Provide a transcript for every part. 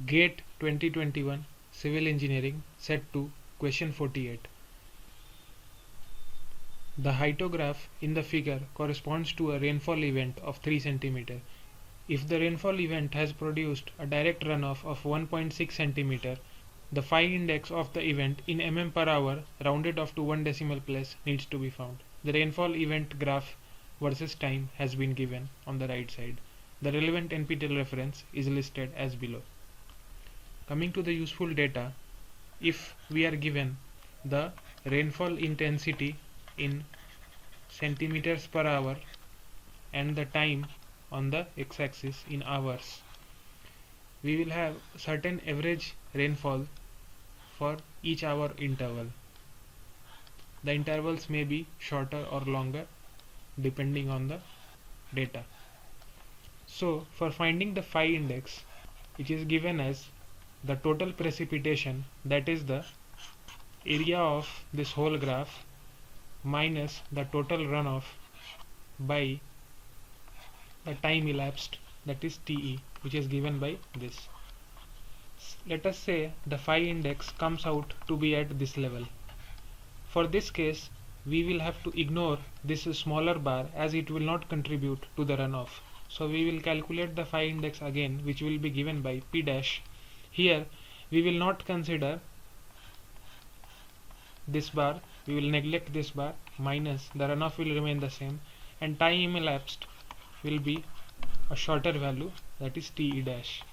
GATE 2021 Civil Engineering Set 2 Question 48. The hyetograph in the figure corresponds to a rainfall event of 3 cm. If the rainfall event has produced a direct runoff of 1.6 cm, the Phi-index of the event in mm per hour rounded off to 1 decimal place needs to be found. The rainfall event graph versus time has been given on the right side. The relevant NPTEL reference is listed as below. Coming to the useful data, if we are given the rainfall intensity in centimeters per hour and the time on the x-axis in hours, we will have certain average rainfall for each hour interval. The intervals may be shorter or longer depending on the data. So for finding the Phi-index, it is given as the total precipitation, that is the area of this whole graph, minus the total runoff by the time elapsed, that is TE, which is given by this. Let us say the Phi-index comes out to be at this level. For this case, we will have to ignore this smaller bar as it will not contribute to the runoff. So we will calculate the Phi-index again, which will be given by P dash. Here we will not consider this bar, we will neglect this bar, minus the runoff will remain the same, and time elapsed will be a shorter value, that is TE dash.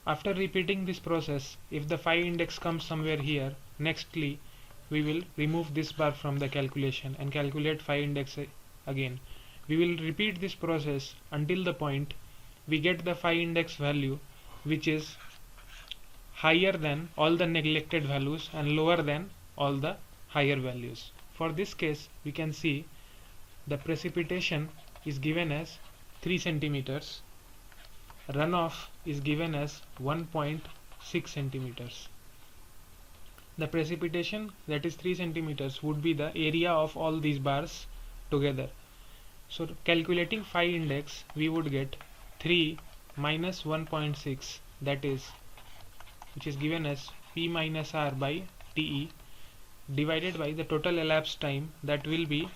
After repeating this process, if the Phi-index comes somewhere here, nextly we will remove this bar from the calculation and calculate Phi-index again. We will repeat this process until the point we get the Phi-index value which is higher than all the neglected values and lower than all the higher values. For this case, we can see the precipitation is given as 3 centimeters, runoff is given as 1.6 centimeters. The precipitation, that is 3 centimeters, would be the area of all these bars together. So calculating Phi-index, we would get 3 minus 1.6, that is, which is given as P minus R by TE, divided by the total elapsed time, that will be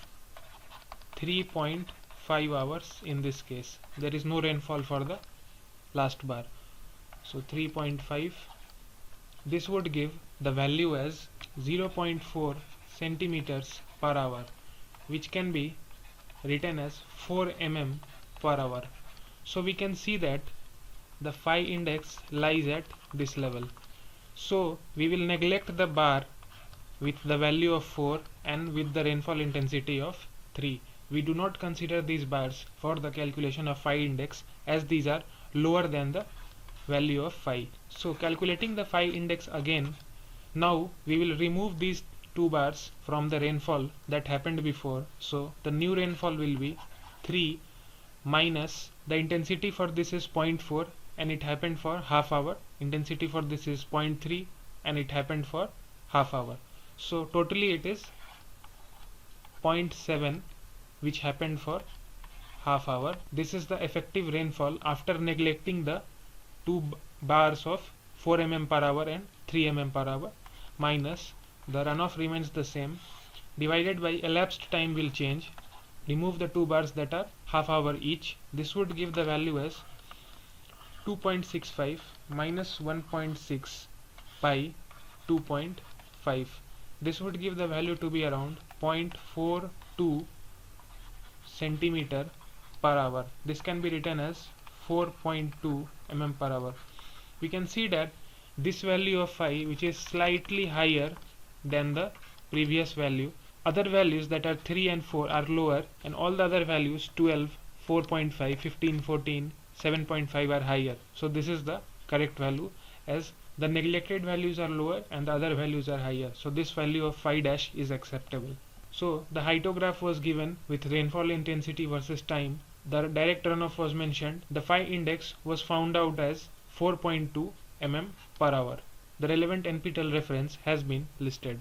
3.5 hours in this case. There is no rainfall for the last bar. So 3.5, this would give the value as 0.4 centimeters per hour, which can be written as 4 mm per hour. So we can see that the Phi-index lies at this level. So we will neglect the bar with the value of 4 and with the rainfall intensity of 3. We do not consider these bars for the calculation of Phi-index as these are lower than the value of Phi. So calculating the Phi-index again, now we will remove these two bars from the rainfall that happened before. So the new rainfall will be 3 minus the intensity for this is 0.4 and it happened for half hour. Intensity for this is 0.3 and it happened for half hour. So totally it is 0.7 which happened for half hour. This is the effective rainfall after neglecting the two bars of 4 mm per hour and 3 mm per hour, minus the runoff remains the same, divided by elapsed time will change, remove the two bars that are half hour each. This would give the value as 2.65 minus 1.6 by 2.5. This would give the value to be around 0.42 centimeter per hour. This can be written as 4.2 mm per hour. We can see that this value of Phi, which is slightly higher than the previous value, other values that are 3 and 4 are lower, and all the other values 12, 4.5, 15, 14, 7.5 are higher. So this is the correct value, as the neglected values are lower and the other values are higher. So this value of Phi dash is acceptable. So the hyetograph was given with rainfall intensity versus time. The direct runoff was mentioned. The Phi-index was found out as 4.2 mm per hour. The relevant NPTEL reference has been listed.